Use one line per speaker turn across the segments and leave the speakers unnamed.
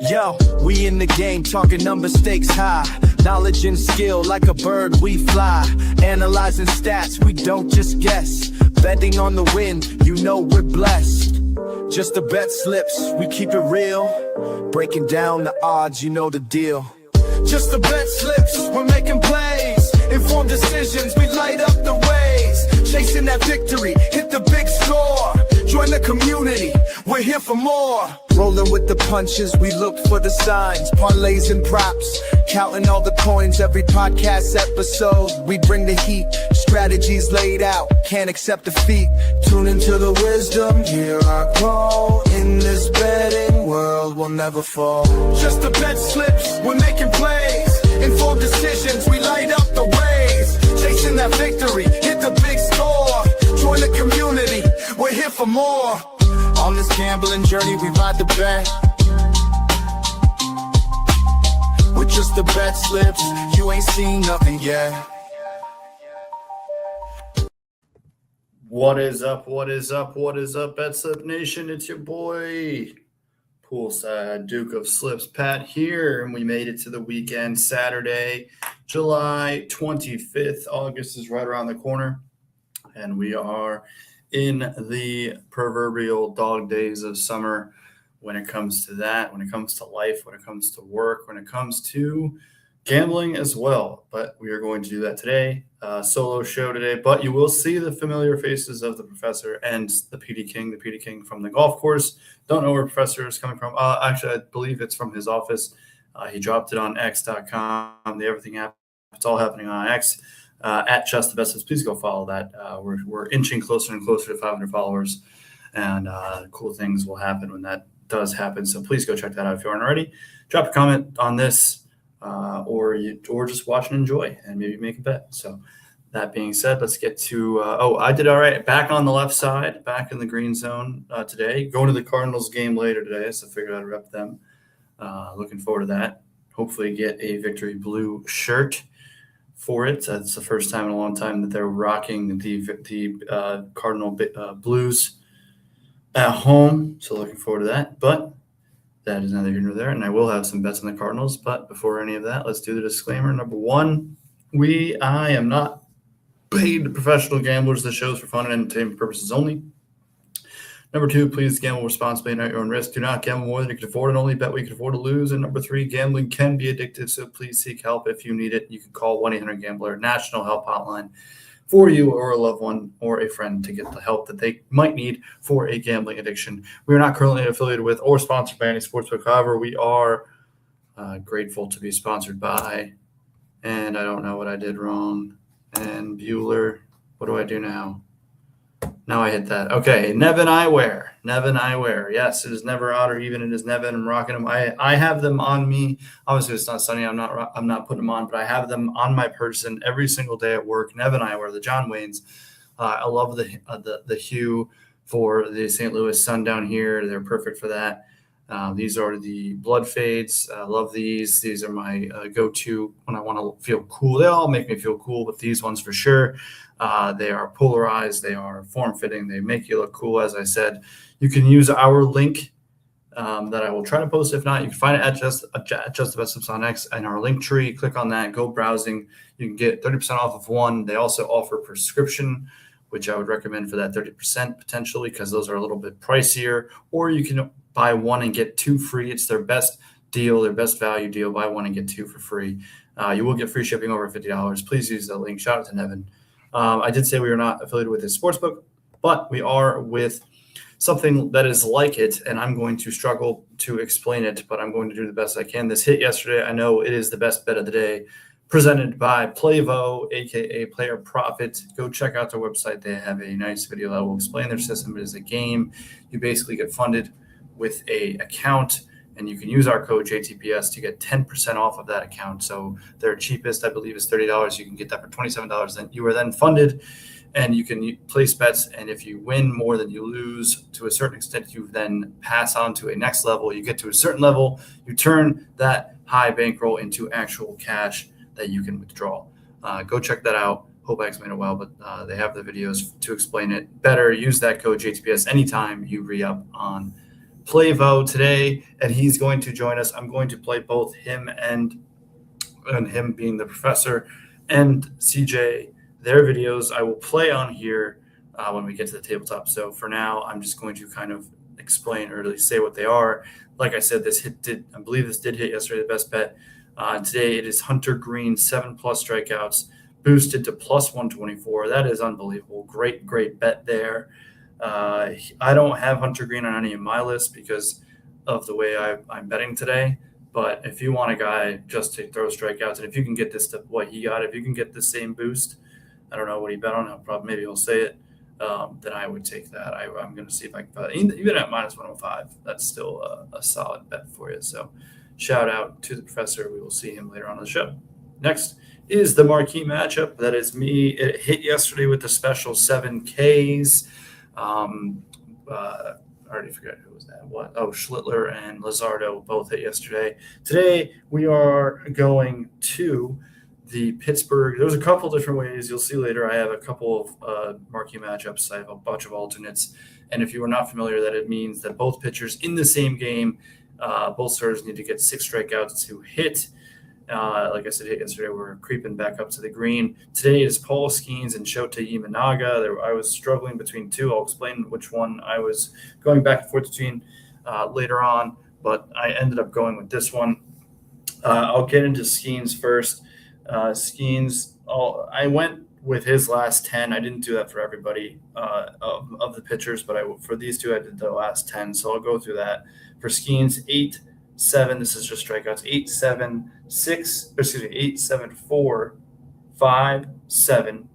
Yo, we in the game, talking number stakes high. Knowledge and skill, like a bird we fly. Analyzing stats, we don't just guess. Betting on the win, you know we're blessed. Just the bet slips, we keep it real. Breaking down the odds, you know the deal. Just the bet slips, we're making plays. Informed decisions, we light up the ways. Chasing that victory, hit the big score. Join the community, we're here for more. Rolling with the punches, we look for the signs. Parlays and props, counting all the coins. Every podcast episode, we bring the heat. Strategies laid out, can't accept defeat. Tune into the wisdom, hear our call. In this betting world, we'll never fall. Just the bet slips, we're making plays. Informed decisions, we light up the ways. Chasing that victory, hit the big score. Join the community, we're here for more. On this gambling journey, we ride the bet. With just the bet slips, you ain't seen nothing yet.
What is up? What is up? What is up, BetSlip Nation? It's your boy, Poolside Duke of Slips, Pat here, and we made it to the weekend, Saturday, July 25th. August is right around the corner, and we are in the proverbial dog days of summer when it comes to that, when it comes to life, when it comes to work, when it comes to gambling as well. But we are going to do that today. Solo show today, but you will see the familiar faces of the professor and the PD King from the golf course. Don't know where professor is coming from. Actually, I believe it's from his office. He dropped it on x.com, the everything app. It's all happening on X. At Just the Best. Please go follow that. We're inching closer and closer to 500 followers, and cool things will happen when that does happen. So please go check that out if you aren't already. Drop a comment on this, or just watch and enjoy, and maybe make a bet. So that being said, let's get to. I did all right. Back on the left side, back in the green zone today. Going to the Cardinals game later today, so figured I'd rep them. Looking forward to that. Hopefully, get a victory blue shirt for it. It's the first time in a long time that they're rocking the Cardinal blues at home. So looking forward to that. But that is neither here nor there. And I will have some bets on the Cardinals. But before any of that, let's do the disclaimer. Number one, I am not paid professional gamblers. The show is for fun and entertainment purposes only. Number two, please gamble responsibly and at your own risk. Do not gamble more than you can afford and only bet what you can afford to lose. And number three, gambling can be addictive, so please seek help if you need it. You can call 1-800-GAMBLER, national help hotline for you or a loved one or a friend to get the help that they might need for a gambling addiction. We are not currently affiliated with or sponsored by any sportsbook. However, we are grateful to be sponsored by, and I don't know what I did wrong, and Bueller. What do I do now? Now I hit that. Okay, Nevin Eyewear. Yes, it is never odd or even. It is Nevin. I'm rocking them. I have them on me. Obviously, it's not sunny. I'm not putting them on, but I have them on my person every single day at work. Nevin Eyewear, the John Waynes. I love the hue for the St. Louis sun down here. They're perfect for that. These are the blood fades. I love these. These are my go-to when I want to feel cool. They all make me feel cool, but these ones for sure. They are polarized. They are form-fitting. They make you look cool. As I said, you can use our link that I will try to post. If not, you can find it at Just the BetSlips on X and our link tree. Click on that. Go browsing. You can get 30% off of one. They also offer prescription, which I would recommend for that 30% potentially because those are a little bit pricier. Or you can buy one and get two free. It's their best deal, their best value deal. Buy one and get two for free. You will get free shipping over $50. Please use the link. Shout out to Nevin. I did say we are not affiliated with this sportsbook, but we are with something that is like it, and I'm going to struggle to explain it, but I'm going to do the best I can. This hit yesterday. I know it is the best bet of the day, presented by Playvo, a.k.a. Player Profit. Go check out their website. They have a nice video that will explain their system. It is a game. You basically get funded with a account, and you can use our code JTPS to get 10% off of that account. So their cheapest, I believe, is $30. You can get that for $27. Then you are then funded, and you can place bets. And if you win more than you lose, to a certain extent, you then pass on to a next level. You get to a certain level, you turn that high bankroll into actual cash that you can withdraw. Go check that out. Hope I explained it well, but they have the videos to explain it better. Use that code JTPS anytime you re-up on Plavo today, and he's going to join us. I'm going to play both him and him being the professor and CJ, their videos I will play on here when we get to the tabletop. So for now, I'm just going to kind of explain or at least say what they are. Like I said, I believe this did hit yesterday, the best bet. Today it is Hunter Green, 7+ strikeouts, boosted to plus 124. That is unbelievable. Great bet there. I don't have Hunter Green on any of my lists because of the way I'm betting today. But if you want a guy just to throw strikeouts, and if you can get this to what he got, if you can get the same boost, I don't know what he bet on. Maybe he'll say it. Then I would take that. I'm going to see if I can even at minus 105. That's still a solid bet for you. So shout out to the professor. We will see him later on in the show. Next is the marquee matchup. That is me. It hit yesterday with the special 7Ks. I already forgot who was that. What? Oh, Schlittler and Luzardo both hit yesterday. Today we are going to the Pittsburgh. There's a couple different ways. You'll see later. I have a couple of marquee matchups. I have a bunch of alternates. And if you are not familiar, that it means that both pitchers in the same game, both starters need to get 6 strikeouts to hit. Like I said yesterday, we're creeping back up to the green. Today is Paul Skeens and Shota Imanaga. I was struggling between two. I'll explain which one I was going back and forth between later on, but I ended up going with this one. I'll get into Skeens first. I went with his last 10. I didn't do that for everybody of the pitchers, but for these two, I did the last 10. So I'll go through that. For Skeens, 8-7. This is just strikeouts. 8-7-4, 5-7,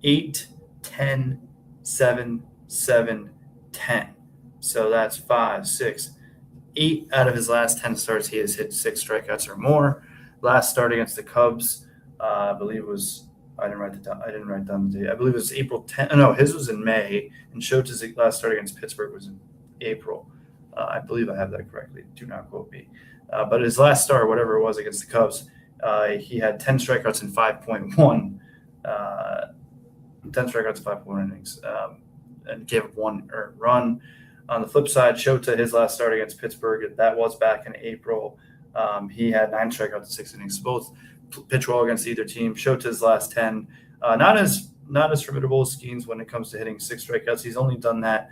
8-10, 7-7, 10. So that's 5, 6, 8 out of his last 10 starts. He has hit 6 strikeouts or more. Last start against the Cubs, I believe it was. I didn't write down the date. I believe it was April 10th. No, his was in May, and Shota's last start against Pittsburgh was in April. I believe I have that correctly. Do not quote me. But his last start, whatever it was against the Cubs, he had 10 strikeouts in 5.1. 10 strikeouts in 5.1 innings, and gave up 1 earned run. On the flip side, Shota, his last start against Pittsburgh, that was back in April. He had 9 strikeouts in 6 innings. Both pitch well against either team. Shota's last 10, not as formidable as Skeens when it comes to hitting 6 strikeouts. He's only done that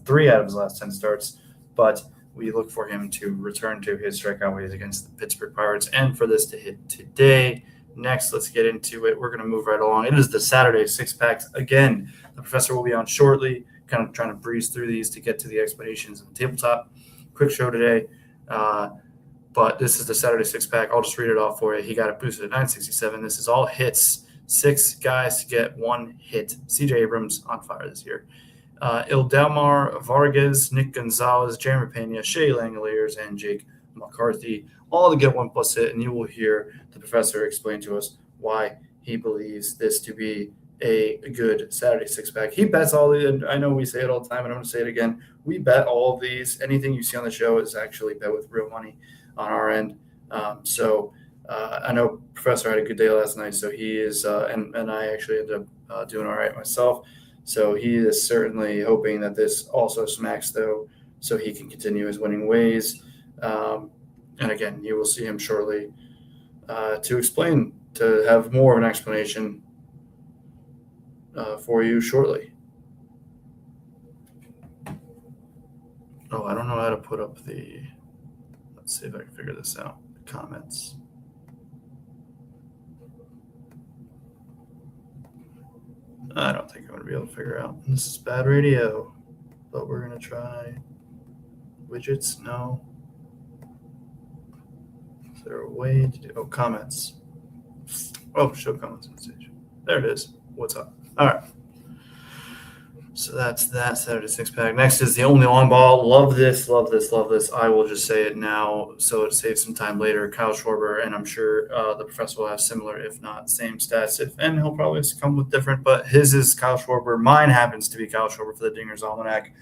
3 out of his last 10 starts, but we look for him to return to his strikeout ways against the Pittsburgh Pirates and for this to hit today. Next, let's get into it. We're going to move right along. It is the Saturday 6-packs. Again, the professor will be on shortly, kind of trying to breeze through these to get to the explanations on the tabletop. Quick show today. But this is the Saturday 6-pack. I'll just read it off for you. He got it boosted at 967. This is all hits. 6 guys to get 1 hit. CJ Abrams on fire this year. Ildemar Vargas, Nick Gonzalez, Jeremy Pena, Shea Langoliers, and Jake McCarthy, all to get 1+ hit, and you will hear the professor explain to us why he believes this to be a good Saturday 6-pack. He bets all these. I know we say it all the time, and I'm going to say it again. We bet all of these. Anything you see on the show is actually bet with real money on our end. I know Professor had a good day last night, so he is, and I actually ended up doing all right myself. So he is certainly hoping that this also smacks, though, so he can continue his winning ways. And again, you will see him shortly to have more of an explanation for you shortly. Oh, I don't know how to put up let's see if I can figure this out. Comments. I don't think I'm going to be able to figure out. This is bad radio, but we're going to try. Widgets? No. Is there a way to do? Oh, comments. Oh, show comments on stage. There it is. What's up? All right. So that's that Saturday 6-pack. Next is the only long ball. Love this. I will just say it now so it saves some time later. Kyle Schwarber, and I'm sure the professor will have similar, if not same stats. And he'll probably come with different, but his is Kyle Schwarber. Mine happens to be Kyle Schwarber for the Dinger's Almanac.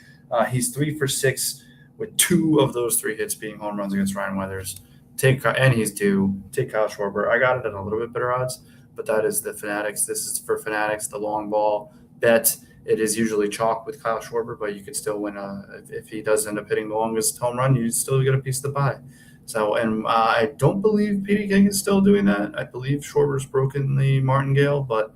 He's 3 for 6 with 2 of those 3 hits being home runs against Ryan Weathers. And he's due. Take Kyle Schwarber. I got it at a little bit better odds, but that is the Fanatics. This is for Fanatics, the long ball bet. it is usually chalk with Kyle Schwarber, but you could still win if he does end up hitting the longest home run, you still get a piece of the pie. So, and I don't believe Petey King is still doing that. I believe Schwarber's broken the martingale, but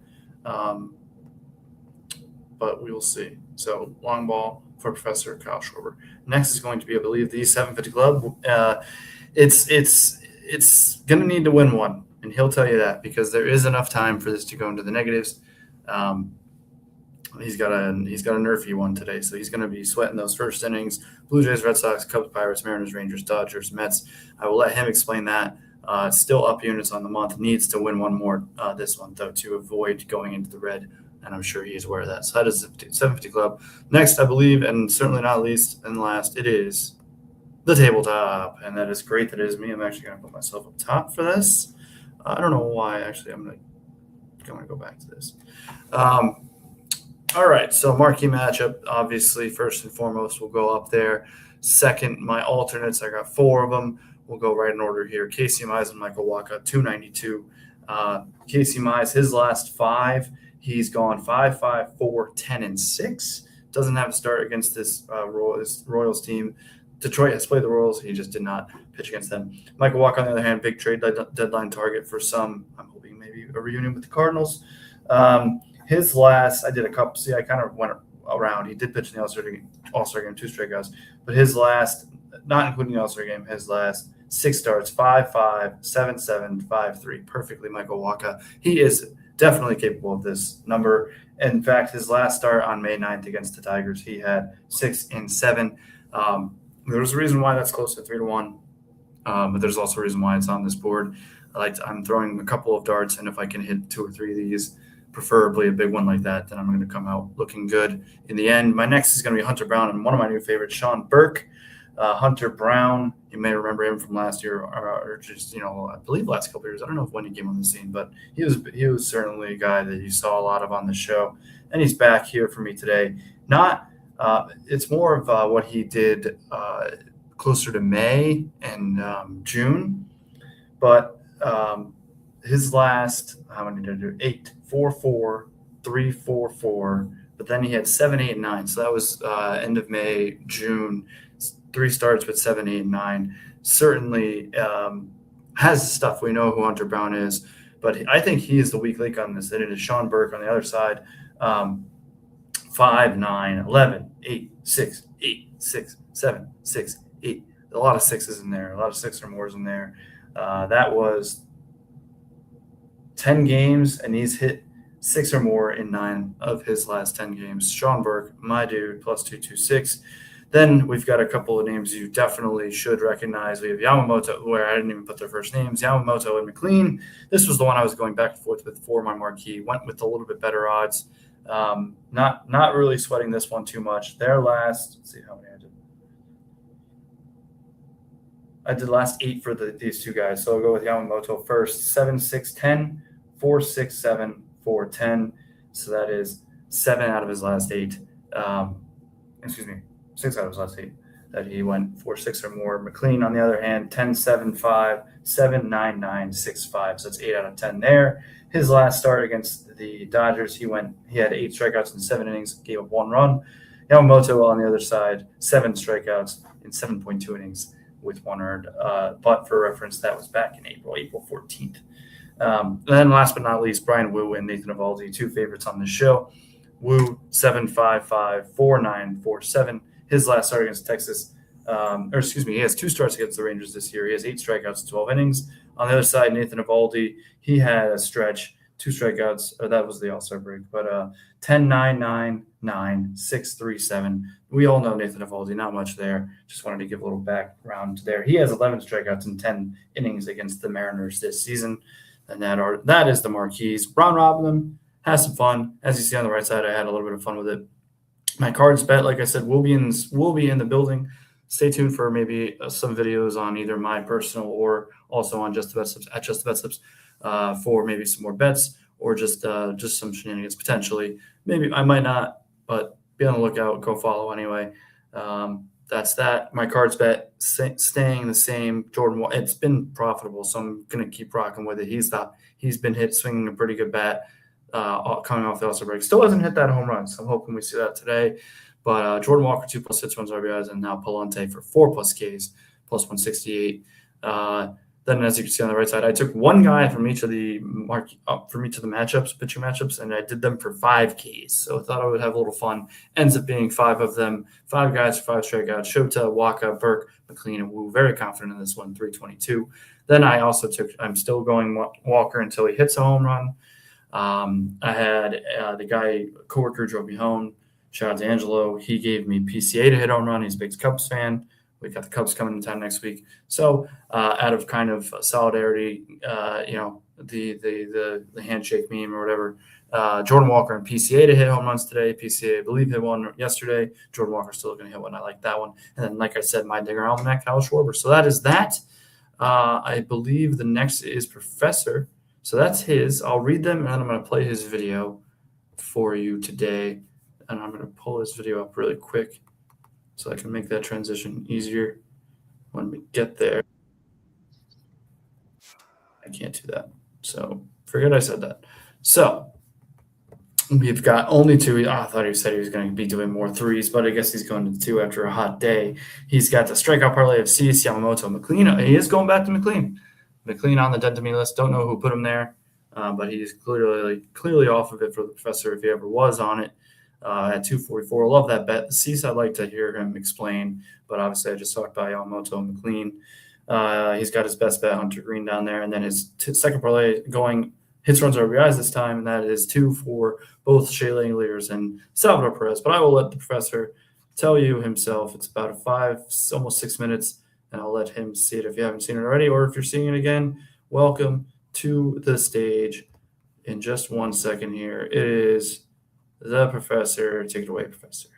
we will see. So, long ball for Professor Kyle Schwarber. Next is going to be, I believe, the 750 Club. It's going to need to win one, and he'll tell you that because there is enough time for this to go into the negatives. He's got a nerfy one today, so he's going to be sweating those first innings. Blue Jays, Red Sox, Cubs, Pirates, Mariners, Rangers, Dodgers, Mets. I will let him explain that. Still up units on the month. Needs to win one more this month, though, to avoid going into the red, and I'm sure he's aware of that. So that is the 750 Club. Next, I believe, and certainly not least and last, it is the tabletop, and that is great that it is me. I'm actually going to put myself up top for this. I don't know why. Actually, I'm going to go back to this. All right, so marquee matchup, obviously, first and foremost, will go up there. Second, my alternates, I got 4 of them. We'll go right in order here. Casey Mize and Michael Wacha, 292. Casey Mize, his last 5, he's gone 5, 4, 10, and 6. Doesn't have a start against this Royals team. Detroit has played the Royals. He just did not pitch against them. Michael Wacha, on the other hand, big trade deadline target for some. I'm hoping maybe a reunion with the Cardinals. His last, I did a couple. See, I kind of went around. He did pitch in the All-Star game, 2 strikeouts. But his last, not including the All-Star game, his last 6 starts, 5-5, 7-7, 5-3. Perfectly, Michael Wacha. He is definitely capable of this number. In fact, his last start on May 9th against the Tigers, he had 6 and 7. There's a reason why that's close to 3-1, but there's also a reason why it's on this board. I'm throwing a couple of darts, and if I can hit 2 or 3 of these, preferably a big one like that, then I'm going to come out looking good in the end. My next is going to be Hunter Brown and one of my new favorites, Sean Burke. Hunter Brown, you may remember him from last year, or just, I believe last couple of years. I don't know when he came on the scene, but he was certainly a guy that you saw a lot of on the show, and he's back here for me today. It's more of what he did closer to May and June, but his last, how many did I do? 8, 4-4, 3-4-4, but then he had 7, 8, and 9. So that was end of May, June, 3 starts with 7, 8, and 9. Certainly has stuff. We know who Hunter Brown is, but I think he is the weak link on this. And it is Sean Burke on the other side. 5, 9, 11, 8, 6, 8, 6, 7, 6, 8. A lot of 6s in there, a lot of 6 or mores in there. That was 10 games, and he's hit 6 or more in 9 of his last 10 games. Sean Burke, my dude, plus 226. Then we've got a couple of names you definitely should recognize. We have Yamamoto, where I didn't even put their first names, Yamamoto and McLean. This was the one I was going back and forth with for my marquee. Went with a little bit better odds. Not really sweating this one too much. Their last, let's see how many I did. I did last 8 for these 2 guys. So I'll go with Yamamoto first. 7, 6, 10, 4, 6, 7, 4, 10. So that is 7 out of his last 8. 6 out of his last 8 that he went 4, 6 or more. McLean, on the other hand, 10, 7, 5, 7, 9, 9, 6, 5. So it's 8 out of 10 there. His last start against the Dodgers, he had 8 strikeouts in 7 innings, gave up 1 run. Yamamoto on the other side, 7 strikeouts in 7.2 innings with 1 earned. But for reference, that was back in April 14th. And then last but not least, Brian Wu and Nathan Eovaldi, 2 favorites on the show. Wu, 7.55, 4.9, 4.7. His last start against Texas, he has 2 starts against the Rangers this year. He has 8 strikeouts in 12 innings. On the other side, Nathan Eovaldi, he had a stretch, 2 strikeouts, or that was the All-Star break, but 10, 9, 9, 9, 6, 3, 7. We all know Nathan Eovaldi, not much there. Just wanted to give a little background there. He has 11 strikeouts in 10 innings against the Mariners this season, and that is the marquees. Round robin them, have some fun. As you see on the right side, I had a little bit of fun with it. My cards bet, like I said, will be in the building. Stay tuned for maybe some videos on either my personal or also on Just the BetSlips at Just the BetSlips for maybe some more bets or just some shenanigans potentially. Maybe I might not, but be on the lookout. Go follow anyway. That's that. My cards bet staying the same. Jordan, it's been profitable, so I'm gonna keep rocking with it. He's been swinging a pretty good bat. coming off the All-Star break. Still hasn't hit that home run, so I'm hoping we see that today. But Jordan Walker, 2+ hits, runs, RBIs, and now Palante for 4+ Ks, plus 168. Then, as you can see on the right side, I took one guy from each of the matchups, pitching matchups, and I did them for 5 Ks. So I thought I would have a little fun. Ends up being 5 of them, 5 guys for 5 strikeouts. Shota, Waka, Burke, McLean, and Wu. Very confident in this one, 322. Then I also I'm still going Walker until he hits a home run. I had the guy, coworker, drove me home. Shout out to Angelo. He gave me PCA to hit home run. He's a big Cubs fan. We got the Cubs coming in town next week. So out of kind of solidarity, the handshake meme or whatever, Jordan Walker and PCA to hit home runs today. PCA, I believe, hit one yesterday. Jordan Walker still going to hit one. I like that one. And then, like I said, my Digger Almanac, Kyle Schwarber. So that is that. I believe the next is Professor. So that's his. I'll read them, and then I'm going to play his video for you today. And I'm going to pull his video up really quick so I can make that transition easier when we get there. I can't do that. So forget I said that. So we've got only 2. I thought he said he was going to be doing more 3s, but I guess he's going to 2 after a hot day. He's got the strikeout parlay of Cease, Yamamoto, McLean. He is going back to McLean. McLean on the dead to me list. Don't know who put him there, but he's clearly off of it for the Professor if he ever was on it. At 244. Love that bet. Cease, I'd like to hear him explain, but obviously I just talked about Yamamoto and McLean. He's got his best bet, Hunter Green, down there. And then his second parlay going hits, runs, RBIs this time, and that is 2 for both Shea Langeliers and Salvador Perez. But I will let the Professor tell you himself. It's about 5, almost 6 minutes, and I'll let him see it if you haven't seen it already, or if you're seeing it again, welcome to the stage. In just 1 second here, it is the Professor. Take it away, Professor.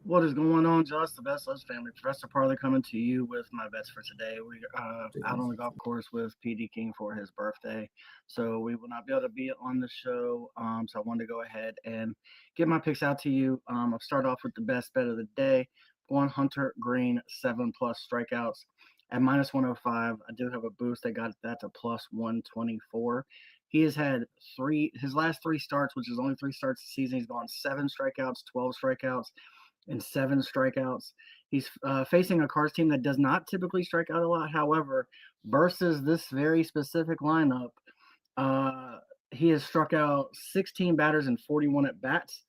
What is going on, Josh? The BetSlips family. Professor Parley coming to you with my bets for today. We are out on the golf course with PD King for his birthday, so we will not be able to be on the show. So I wanted to go ahead and get my picks out to you. I'll start off with the best bet of the day. Going Hunter Green, 7+ strikeouts at -105. I do have a boost. I got that to +124. He has had his last 3 starts, which is only 3 starts this season. He's gone 7 strikeouts, 12 strikeouts, and 7 strikeouts. He's facing a Cards team that does not typically strike out a lot. However, versus this very specific lineup, he has struck out 16 batters and 41 at bats.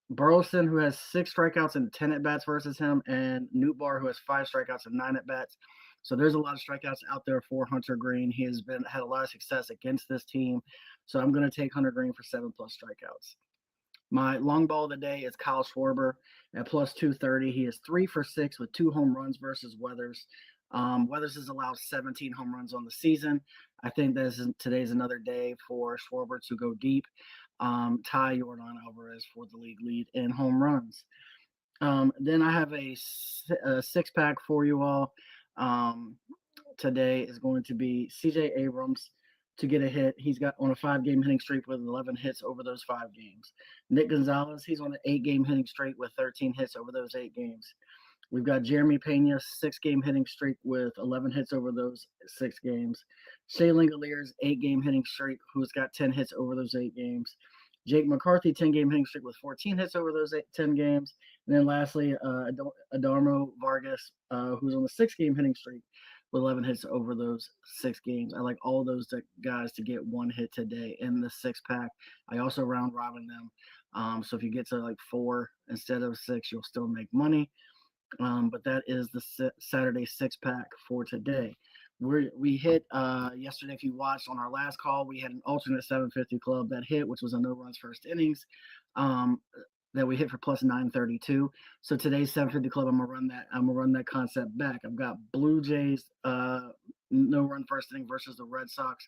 Burleson, who has 6 strikeouts and 10 at bats versus him, and Nootbaar, who has 5 strikeouts and 9 at bats. So there's a lot of strikeouts out there for Hunter Green. He has had a lot of success against this team. So I'm going to take Hunter Green for 7+ strikeouts. My long ball of the day is Kyle Schwarber at +230. He is 3 for 6 with 2 home runs versus Weathers. Weathers has allowed 17 home runs on the season. I think today's another day for Schwarber to go deep. Tie Yordan Alvarez for the league lead in home runs. Then I have a 6-pack for you all. Today is going to be CJ Abrams to get a hit. He's got on a 5-game hitting streak with 11 hits over those 5 games. Nick Gonzalez, he's on an 8-game hitting streak with 13 hits over those 8 games. We've got Jeremy Pena, 6-game hitting streak with 11 hits over those 6 games. Shea Langeliers, 8-game hitting streak, who's got 10 hits over those 8 games. Jake McCarthy, 10-game hitting streak with 14 hits over those 10 games. And then lastly, Adarmo Vargas, who's on the 6-game hitting streak with 11 hits over those 6 games. I like all those guys to get 1 hit today in the 6-pack. I also round robin them. So if you get to like 4 instead of 6, you'll still make money. But that is the Saturday 6-pack for today. We hit yesterday, if you watched on our last call, we had an alternate 750 club that hit, which was a no runs first innings that we hit for +932. So today's 750 club, I'm gonna run that concept back. I've got Blue Jays no run first inning versus the Red Sox.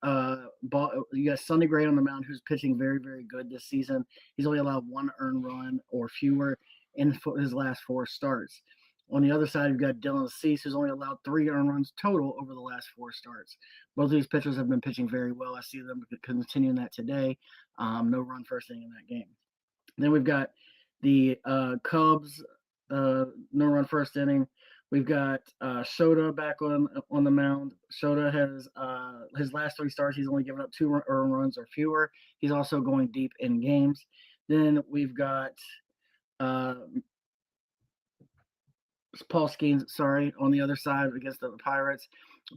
You got Sonny Gray on the mound, who's pitching very, very good this season. He's only allowed 1 earned run or fewer in his last 4 starts. On the other side, you've got Dylan Cease, who's only allowed 3 earned runs total over the last 4 starts. Both of these pitchers have been pitching very well. I see them continuing that today. No run first inning in that game. Then we've got the Cubs, no run first inning We've got Shota back on the mound. Shota has his last 3 starts, he's only given up 2 earned runs or fewer. He's also going deep in games. Then we've got Paul Skeens, on the other side against the Pirates.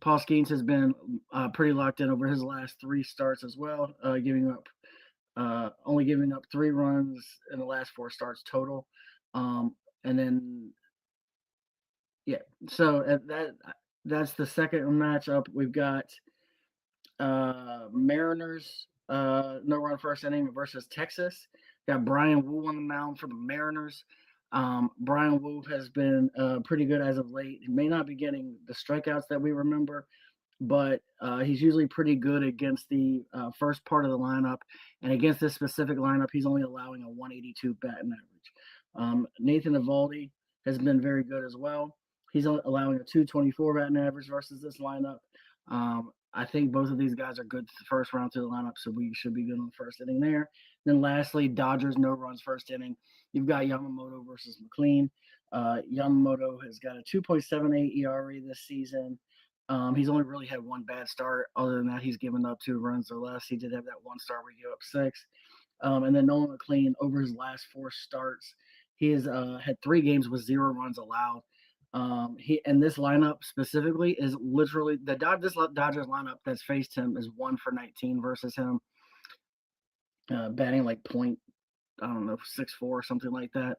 Paul Skeens has been pretty locked in over his last 3 starts as well, only giving up 3 runs in the last 4 starts total. And then, yeah, so that's the second matchup. We've got Mariners, no run first inning versus Texas. Got Brian Wu on the mound for the Mariners. Brian Wu has been pretty good as of late. He may not be getting the strikeouts that we remember, but he's usually pretty good against the first part of the lineup. And against this specific lineup, he's only allowing a 182 batting average. Nathan Eovaldi has been very good as well. He's allowing a 224 batting average versus this lineup. I think both of these guys are good first round through the lineup, so we should be good on the first inning there. Then lastly, Dodgers no runs first inning. You've got Yamamoto versus McLean. Yamamoto has got a 2.78 ERA this season. He's only really had 1 bad start. Other than that, he's given up 2 runs or less. He did have that 1 start where he gave up 6. And then Nolan McLean, over his last 4 starts, he has had 3 games with 0 runs allowed. And this lineup specifically is literally this Dodgers lineup that's faced him is 1 for 19 versus him, batting like .6.4 or something like that.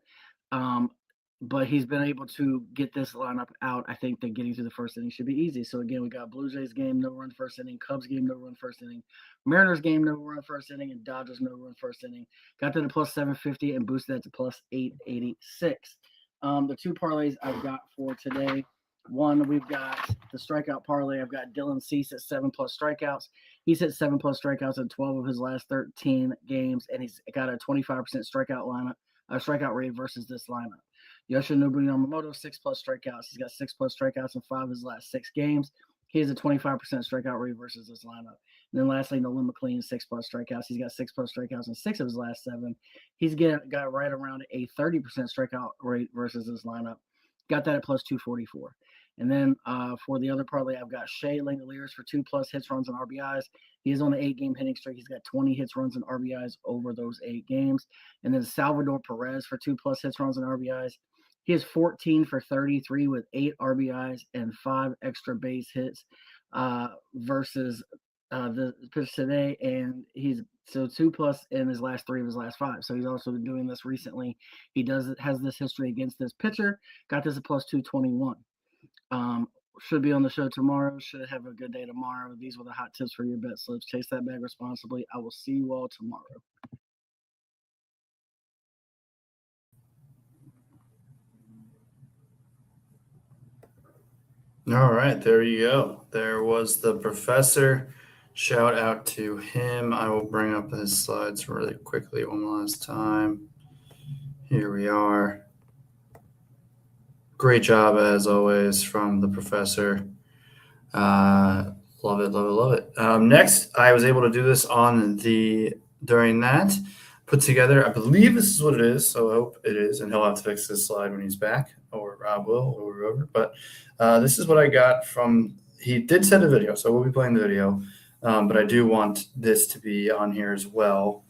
But he's been able to get this lineup out. I think that getting through the first inning should be easy. So again, we got Blue Jays game, no run first inning, Cubs game, no run first inning, Mariners game, no run first inning, and Dodgers no run first inning. Got that to plus 750 and boosted that to plus 886. The 2 parlays I've got for today. One, we've got the strikeout parlay. I've got Dylan Cease at 7+ strikeouts. He's hit 7+ strikeouts in 12 of his last 13 games, and he's got a 25% strikeout rate versus this lineup. Yoshinobu Yamamoto, 6+ strikeouts. He's got 6+ strikeouts in 5 of his last 6 games. He has a 25% strikeout rate versus this lineup. And then lastly, Nolan McLean, 6+ strikeouts. He's got 6+ strikeouts in 6 of his last 7. He's got right around a 30% strikeout rate versus this lineup. Got that at plus 244. And then for the other parlay, I've got Shea Langoliers for 2+ hits, runs, and RBIs. He is on an 8-game hitting streak. He's got 20 hits, runs, and RBIs over those 8 games. And then Salvador Perez for 2+ hits, runs, and RBIs. He is 14 for 33 with 8 RBIs and 5 extra base hits versus the pitch today. And he's 2+ in his last 3 of his last 5. So he's also been doing this recently. He has this history against this pitcher. Got this at plus 221. Should be on the show tomorrow. Should have a good day tomorrow. These were the hot tips for your bet slips. Chase that bag responsibly. I will see you all tomorrow.
All right, there you go. There was the professor. Shout out to him. I will bring up his slides really quickly one last time. Here we are. Great job, as always, from the professor. Love it, love it, love it. Next, I was able to do this during that. Put together, I believe this is what it is, so I hope it is, and he'll have to fix this slide when he's back, or Rob will, or whoever. But this is what I got from, he did send a video, so we'll be playing the video, but I do want this to be on here as well.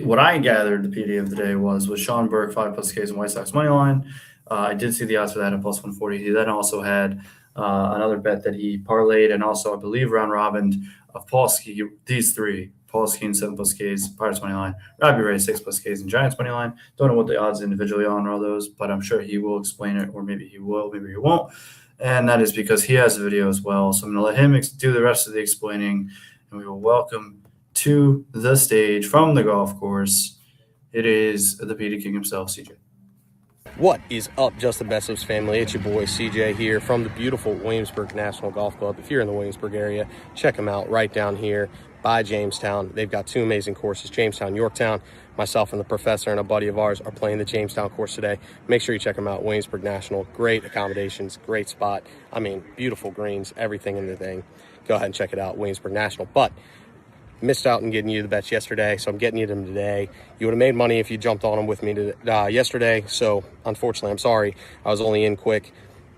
What I gathered, the PD of the day was Sean Burke, 5+ Ks and White Sox money line. I did see the odds for that at plus 140. He then also had another bet that he parlayed, and also I believe round robin of Paulsky. These 3: Paulsky and 7+ Ks, Pirates money line, Robbie Ray 6+ Ks and Giants money line. Don't know what the odds individually on all those, but I'm sure he will explain it, or maybe he will, maybe he won't. And that is because he has a video as well. So I'm going to let him do the rest of the explaining, and we will welcome to the stage from the golf course. It is the PD King himself, CJ.
What is up, Just the BetSlips family? It's your boy CJ here from the beautiful Williamsburg National Golf Club. If you're in the Williamsburg area, check them out right down here by Jamestown. They've got 2 amazing courses, Jamestown, Yorktown. Myself and the professor and a buddy of ours are playing the Jamestown course today. Make sure you check them out, Williamsburg National. Great accommodations, great spot. I mean, beautiful greens, everything in the thing. Go ahead and check it out, Williamsburg National. But Missed out on getting you the bets yesterday, so I'm getting you them today. You would have made money if you jumped on them with me yesterday, so unfortunately, I'm sorry. I was only in quick,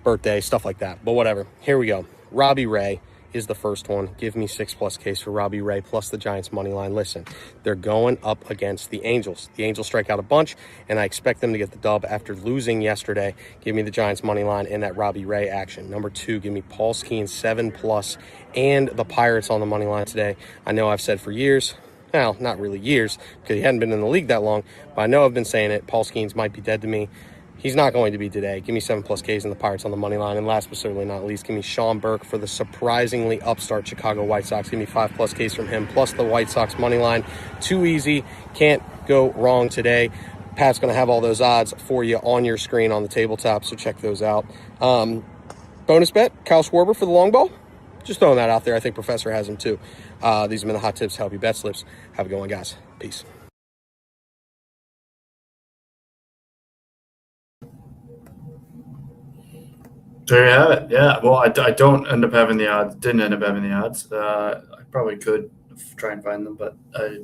birthday, stuff like that, but whatever. Here we go. Robbie Ray is the first one. Give me 6+ case for Robbie Ray plus the Giants money line. Listen, they're going up against the Angels. The Angels strike out a bunch, and I expect them to get the dub after losing yesterday. Give me the Giants money line and that Robbie Ray action. Number 2, give me Paul Skeens 7+ and the Pirates on the money line today. I know I've said for years, well, not really years, because he hadn't been in the league that long, but I know I've been saying it. Paul Skeens might be dead to me. He's not going to be today. Give me 7+ Ks and the Pirates on the money line. And last but certainly not least, give me Sean Burke for the surprisingly upstart Chicago White Sox. Give me 5+ Ks from him, plus the White Sox money line. Too easy. Can't go wrong today. Pat's going to have all those odds for you on your screen on the tabletop, so check those out. Bonus bet, Kyle Schwarber for the long ball. Just throwing that out there. I think Professor has him too. These have been the hot tips to help you bet slips. Have a good one, guys. Peace.
There you have it. Yeah. Well, I don't end up having the odds. Didn't end up having the odds. I probably could try and find them, but I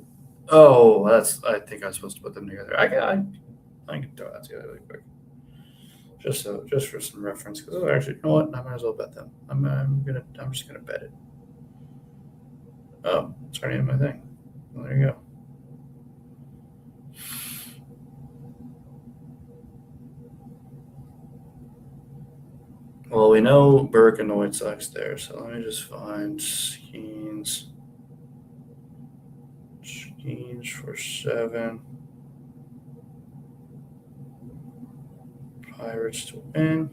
think I was supposed to put them together. I can throw that together really quick, just for some reference. Because actually, you know what? I might as well bet them. I'm just gonna bet it. Oh, it's already in my thing. Well, there you go. Well, we know Burke and the White Sox there, so let me just find Skeens for 7. Pirates to win.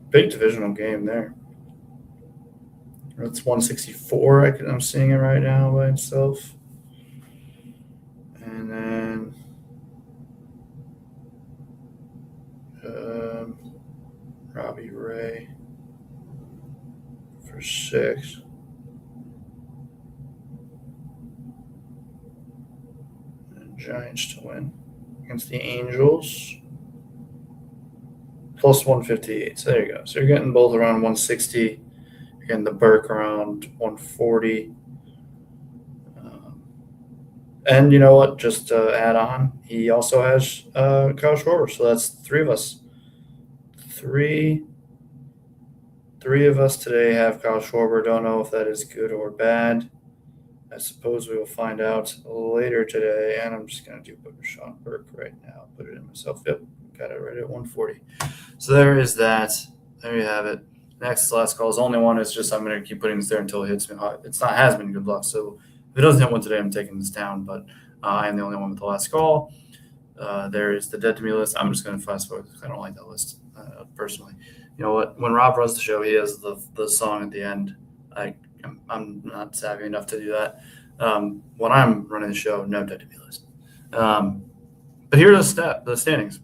Big divisional game there. That's 164. I'm seeing it right now by itself. And then Robbie Ray for 6. And Giants to win against the Angels. Plus 158. So there you go. So you're getting both around 160. You're getting the Burke around 140. And you know what? Just to add on, he also has Kyle Schwarber. So that's 3 of us. Three of us today have Kyle Schwarber. Don't know if that is good or bad. I suppose we will find out later today. And I'm just going to do Sean Burke right now. Put it in myself. Yep, got it right at 140. So there is that. There you have it. Next last call is only one. It's just I'm going to keep putting this there until it hits me. Has been good luck. So if it doesn't hit one today, I'm taking this down. But I am the only one with the last call. There is the Dead to Me list. I'm just going to fast forward because I don't like that list personally. You know what? When Rob runs the show, he has the song at the end. I'm not savvy enough to do that. When I'm running the show, no Dead to Me list. But here are the standings.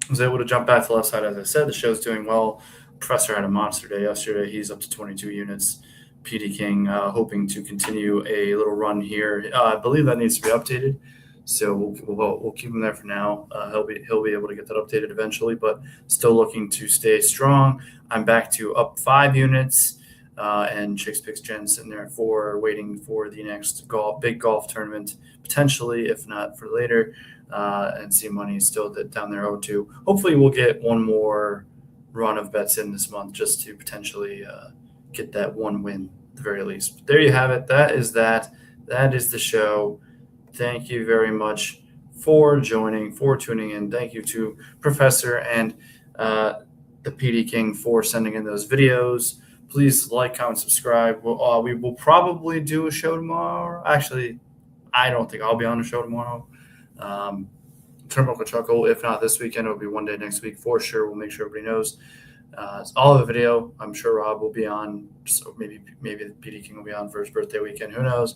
I was able to jump back to the left side, as I said. The show's doing well. Professor had a monster day yesterday. He's up to 22 units. PD King hoping to continue a little run here. I believe that needs to be updated. So we'll keep him there for now. He'll be able to get that updated eventually, but still looking to stay strong. I'm back to up 5 units, and Chicks Picks Jen sitting there waiting for the next big golf tournament, potentially, if not for later. And C Money is still down there 0-2. Hopefully we'll get one more run of bets in this month just to potentially get that one win at the very least. But there you have it. That is that. That is the show. Thank you very much for joining, for tuning in. Thank you to Professor and the PD King for sending in those videos. Please like, comment, subscribe. We will probably do a show tomorrow. Actually, I don't think I'll be on the show tomorrow. Turnbuckle Chuckle. If not this weekend, it'll be one day next week for sure. We'll make sure everybody knows. It's all of the video. I'm sure Rob will be on. So maybe the PD King will be on for his birthday weekend. Who knows?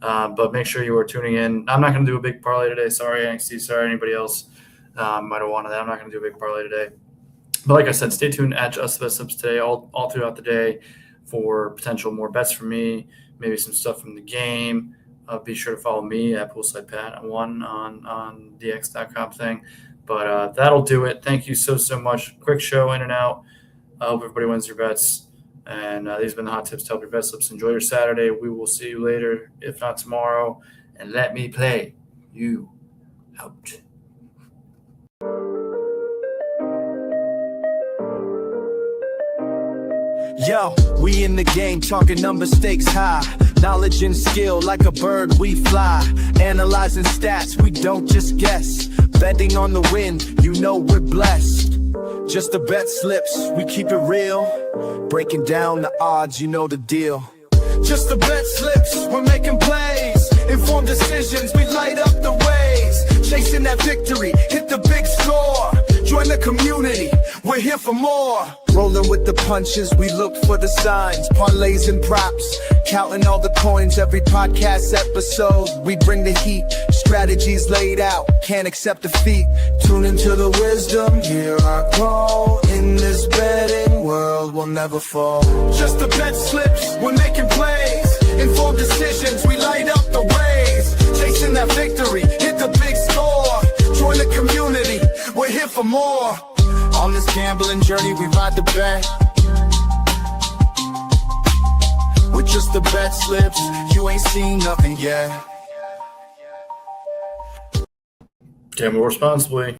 But make sure you are tuning in. I'm not going to do a big parlay today. Sorry, NXT. Sorry, anybody else might have wanted that. I'm not going to do a big parlay today. But like I said, stay tuned at Just the BetSlips today, all throughout the day, for potential more bets from me, maybe some stuff from the game. Be sure to follow me at PoolsidePat1 on DX.com thing. But that'll do it. Thank you so much. Quick show in and out. I hope everybody wins your bets. And these have been the hot tips to help your bet slips. Enjoy your Saturday. We will see you later, if not tomorrow. And let me play you out.
Yo, we in the game, talking number stakes high. Knowledge and skill, like a bird we fly. Analyzing stats, we don't just guess. Betting on the win, you know we're blessed. Just the bet slips, we keep it real. Breaking down the odds, you know the deal. Just the bet slips, we're making plays. Informed decisions, we light up the ways. Chasing that victory, hit the big score. Join the community, we're here for more. Rolling with the punches, we look for the signs. Parlays and props, counting all the coins. Every podcast episode, we bring the heat. Strategies laid out, can't accept defeat. Tune into the wisdom, hear our call. In this betting world, we'll never fall. Just the bet slips, we're making plays. Informed decisions, we light up the ways. Chasing that victory, hit the big score. Join the community, we're here for more. On this gambling journey, we ride the bet. With just the bet slips, you ain't seen nothing yet.
Gamble responsibly.